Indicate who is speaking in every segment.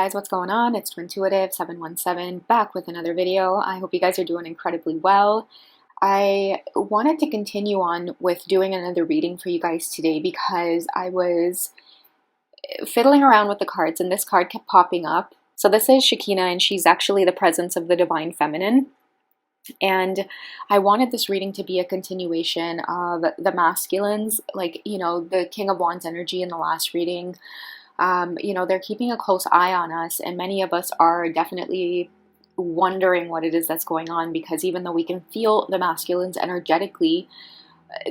Speaker 1: guys, what's going on? It's Twintuitive717 back with another video. I hope you guys are doing incredibly well. I wanted to continue on with doing another reading for you guys today because I was fiddling around with the cards and this card kept popping up. So this is Shekinah and she's actually the presence of the divine feminine. And I wanted this reading to be a continuation of the masculines, like, the King of Wands energy in the last reading. They're keeping a close eye on us, and many of us are definitely wondering what it is that's going on, because even though we can feel the masculines energetically,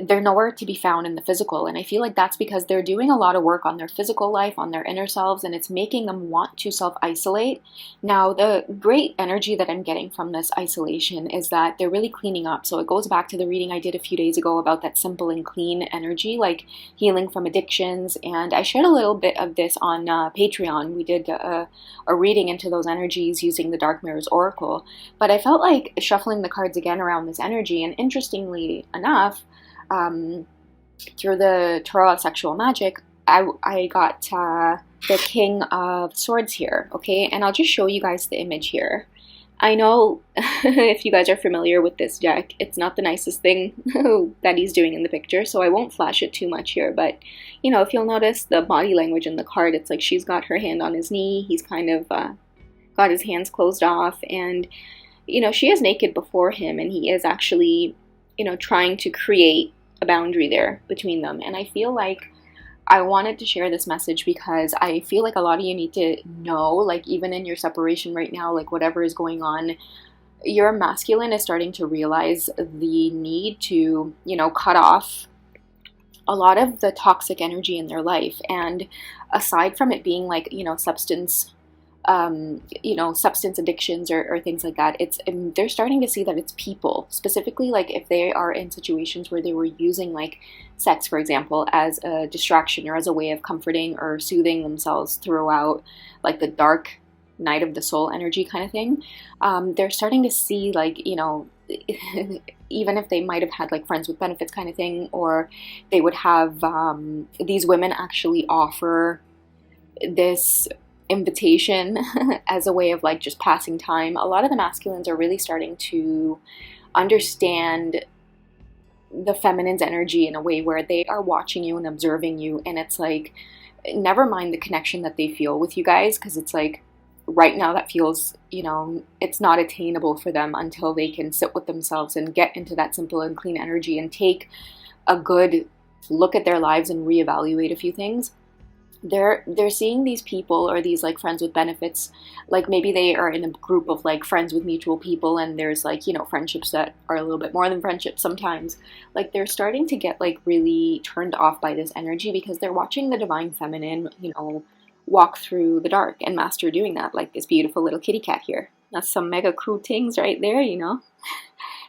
Speaker 1: they're nowhere to be found in the physical. And I feel like that's because they're doing a lot of work on their physical life, on their inner selves, and it's making them want to self-isolate. Now, the great energy that I'm getting from this isolation is that they're really cleaning up. So it goes back to the reading I did a few days ago about that simple and clean energy, like healing from addictions. And I shared a little bit of this on Patreon. We did a reading into those energies using the Dark Mirrors Oracle. But I felt like shuffling the cards again around this energy, and interestingly enough, through the Tarot of Sexual Magic, I got the King of Swords here, okay? And I'll just show you guys the image here. I know if you guys are familiar with this deck, it's not the nicest thing that he's doing in the picture, so I won't flash it too much here. But, if you'll notice the body language in the card, it's like she's got her hand on his knee, he's kind of got his hands closed off, and, she is naked before him, and he is actually, trying to create a boundary there between them. And I feel like I wanted to share this message because I feel like a lot of you need to know, like, even in your separation right now, like whatever is going on, your masculine is starting to realize the need to, cut off a lot of the toxic energy in their life. And aside from it being like, substance addictions or things like that, they're starting to see that it's people, specifically like if they are in situations where they were using like sex, for example, as a distraction or as a way of comforting or soothing themselves throughout like the dark night of the soul energy kind of thing. They're starting to see like, even if they might have had like friends with benefits kind of thing, or they would have these women actually offer this invitation as a way of like just passing time. A lot of the masculines are really starting to understand the feminine's energy in a way where they are watching you and observing you, and it's like, never mind the connection that they feel with you guys, because it's like right now that feels, it's not attainable for them until they can sit with themselves and get into that simple and clean energy and take a good look at their lives and reevaluate a few things. They're seeing these people or these like friends with benefits, like maybe they are in a group of like friends with mutual people, and there's like, friendships that are a little bit more than friendships sometimes. Like they're starting to get like really turned off by this energy because they're watching the divine feminine, walk through the dark and master doing that, like this beautiful little kitty cat here. That's some mega crude things right there,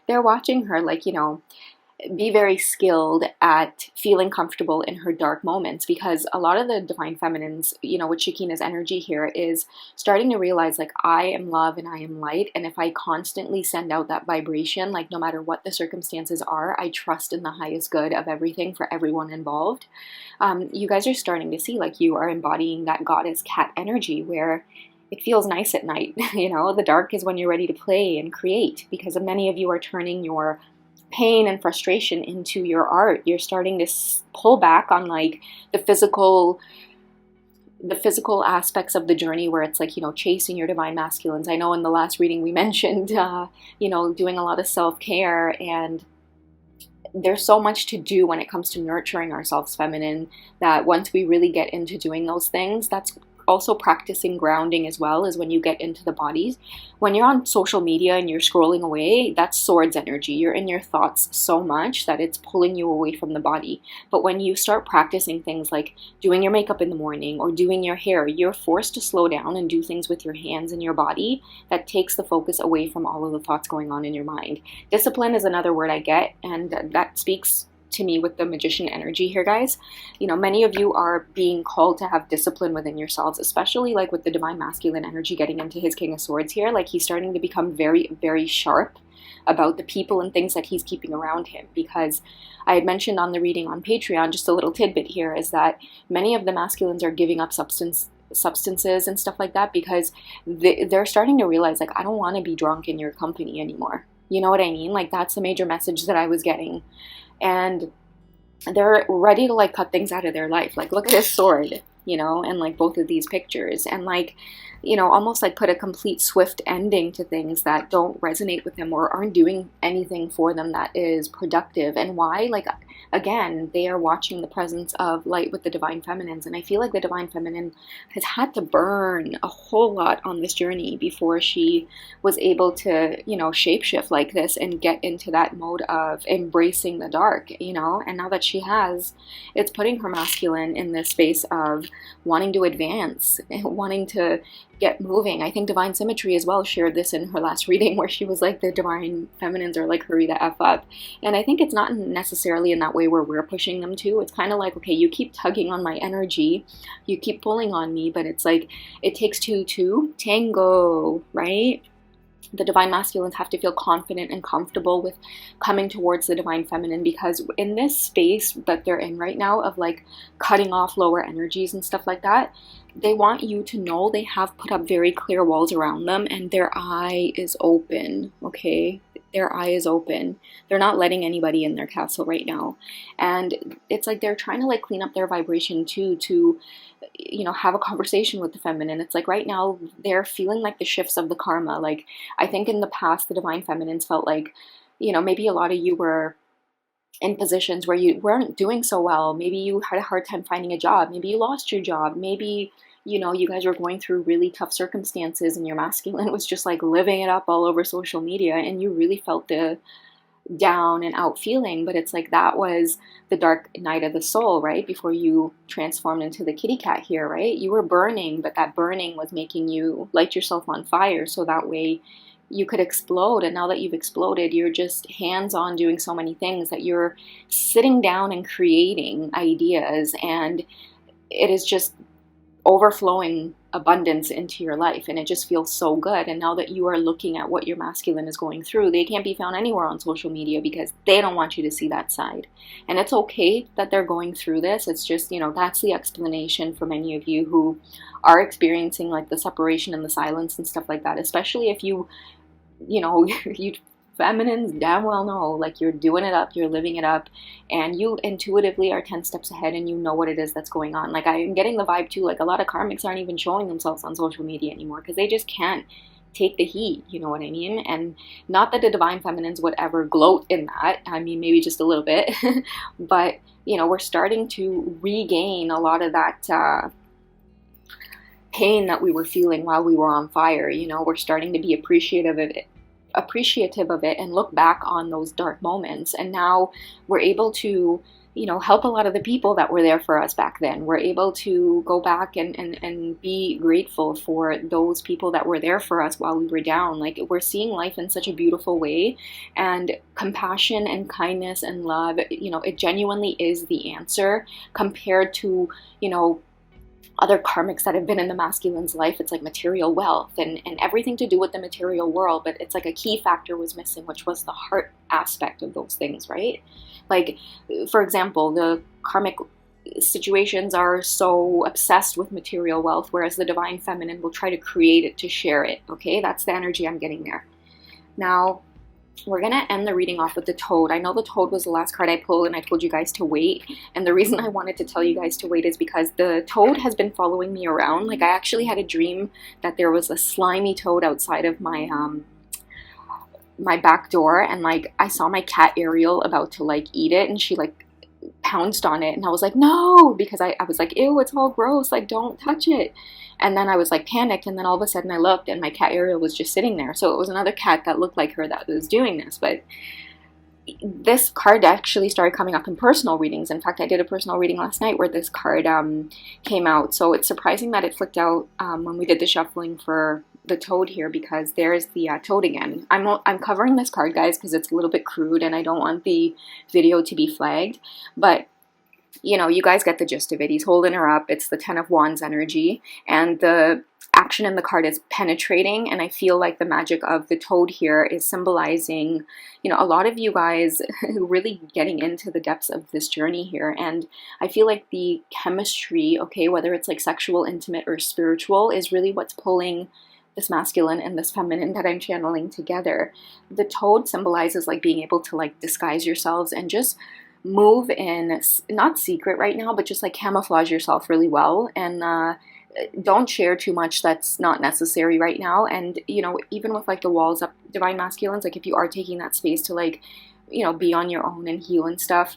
Speaker 1: They're watching her like, be very skilled at feeling comfortable in her dark moments, because a lot of the divine feminines, with Shekinah's energy here, is starting to realize like, I am love and I am light, and if I constantly send out that vibration, like no matter what the circumstances are, I trust in the highest good of everything for everyone involved. You guys are starting to see like you are embodying that goddess cat energy where it feels nice at night. The dark is when you're ready to play and create, because many of you are turning your pain and frustration into your art. You're starting to pull back on like the physical aspects of the journey where it's like, chasing your divine masculines. I know in the last reading we mentioned, doing a lot of self-care, and there's so much to do when it comes to nurturing ourselves feminine, that once we really get into doing those things, that's also practicing grounding as well, as when you get into the bodies. When you're on social media and you're scrolling away, that's swords energy. You're in your thoughts so much that it's pulling you away from the body. But when you start practicing things like doing your makeup in the morning or doing your hair, you're forced to slow down and do things with your hands and your body that takes the focus away from all of the thoughts going on in your mind. Discipline is another word I get, and that speaks to me with the magician energy here, guys. Many of you are being called to have discipline within yourselves, especially like with the divine masculine energy getting into his King of Swords here. Like he's starting to become very, very sharp about the people and things that he's keeping around him, because I had mentioned on the reading on Patreon, just a little tidbit here, is that many of the masculines are giving up substance substances and stuff like that, because they're starting to realize, like, I don't want to be drunk in your company anymore. You know what I mean? Like, that's the major message that I was getting. And they're ready to like cut things out of their life. Like, look at his sword, you know, and like both of these pictures, and like, you know, almost like put a complete swift ending to things that don't resonate with them or aren't doing anything for them that is productive. And why? Like, again, they are watching the presence of light with the divine feminines, and I feel like the divine feminine has had to burn a whole lot on this journey before she was able to, you know, shapeshift like this and get into that mode of embracing the dark, you know. And now that she has, it's putting her masculine in this space of wanting to advance, wanting to get moving. I think Divine Symmetry as well shared this in her last reading, where she was like, the divine feminines are like, hurry the F up. And I think it's not necessarily in that way where we're pushing them to. It's kind of like, okay, you keep tugging on my energy, you keep pulling on me, but it's like, it takes two to tango, right? The divine masculines have to feel confident and comfortable with coming towards the divine feminine, because in this space that they're in right now of like cutting off lower energies and stuff like that, they want you to know they have put up very clear walls around them, and their eye is open, okay? Their eye is open. They're not letting anybody in their castle right now. And it's like they're trying to like clean up their vibration too, to, you know, have a conversation with the feminine. It's like right now they're feeling like the shifts of the karma. Like, I think in the past the divine feminines felt like, you know, maybe a lot of you were in positions where you weren't doing so well. Maybe you had a hard time finding a job. Maybe you lost your job. Maybe, you know, you guys were going through really tough circumstances and your masculine was just like living it up all over social media, and you really felt the down and out feeling. But it's like that was the dark night of the soul, right? Before you transformed into the kitty cat here, right? You were burning, but that burning was making you light yourself on fire, so that way you could explode. And now that you've exploded, you're just hands-on doing so many things that you're sitting down and creating ideas, and it is just overflowing abundance into your life, and it just feels so good. And now that you are looking at what your masculine is going through, they can't be found anywhere on social media because they don't want you to see that side. And it's okay that they're going through this. It's just, you know, that's the explanation for many of you who are experiencing like the separation and the silence and stuff like that, especially if you know, you feminines damn well know, like, you're doing it up, you're living it up, and you intuitively are 10 steps ahead and you know what it is that's going on. Like, I'm getting the vibe too, like a lot of karmics aren't even showing themselves on social media anymore because they just can't take the heat, you know what I mean? And not that the divine feminines would ever gloat in that, I mean, maybe just a little bit, but, you know, we're starting to regain a lot of that pain that we were feeling while we were on fire. You know, we're starting to be appreciative of it and look back on those dark moments, and now we're able to, you know, help a lot of the people that were there for us back then. We're able to go back and be grateful for those people that were there for us while we were down. Like, we're seeing life in such a beautiful way, and compassion and kindness and love, you know, it genuinely is the answer compared to, you know, other karmics that have been in the masculine's life. It's like material wealth and everything to do with the material world, but it's like a key factor was missing, which was the heart aspect of those things, right? Like, for example, the karmic situations are so obsessed with material wealth, whereas the divine feminine will try to create it to share it, okay? That's the energy I'm getting there. Now, we're going to end the reading off with the Toad. I know the Toad was the last card I pulled and I told you guys to wait. And the reason I wanted to tell you guys to wait is because the Toad has been following me around. Like, I actually had a dream that there was a slimy toad outside of my my back door, and like I saw my cat Ariel about to like eat it, and she like pounced on it, and I was like, no, because I was like, ew, it's all gross, like, don't touch it. And then I was like panicked, and then all of a sudden I looked and my cat Ariel was just sitting there. So it was another cat that looked like her that was doing this. But this card actually started coming up in personal readings. In fact, I did a personal reading last night where this card came out. So it's surprising that it flicked out when we did the shuffling for the Toad here, because there's the Toad again. I'm covering this card, guys, because it's a little bit crude and I don't want the video to be flagged. But you know, you guys get the gist of it. He's holding her up. It's the 10 of Wands energy. And the action in the card is penetrating, and I feel like the magic of the toad here is symbolizing, you know, a lot of you guys really getting into the depths of this journey here. And I feel like the chemistry, okay, whether it's like sexual, intimate, or spiritual, is really what's pulling this masculine and this feminine that I'm channeling together. The toad symbolizes like being able to like disguise yourselves and just move in, not secret right now, but just like camouflage yourself really well, and don't share too much that's not necessary right now. And, you know, even with like the walls up, divine masculines, like if you are taking that space to like, you know, be on your own and heal and stuff,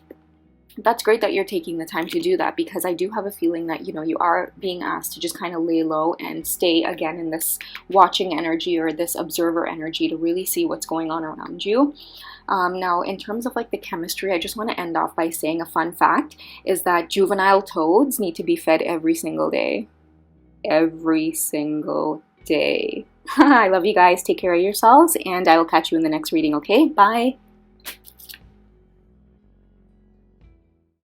Speaker 1: that's great that you're taking the time to do that, because I do have a feeling that, you know, you are being asked to just kind of lay low and stay again in this watching energy or this observer energy to really see what's going on around you. Now, in terms of like the chemistry, I just want to end off by saying a fun fact is that juvenile toads need to be fed every single day. Every single day. I love you guys. Take care of yourselves, and I will catch you in the next reading, okay? Bye.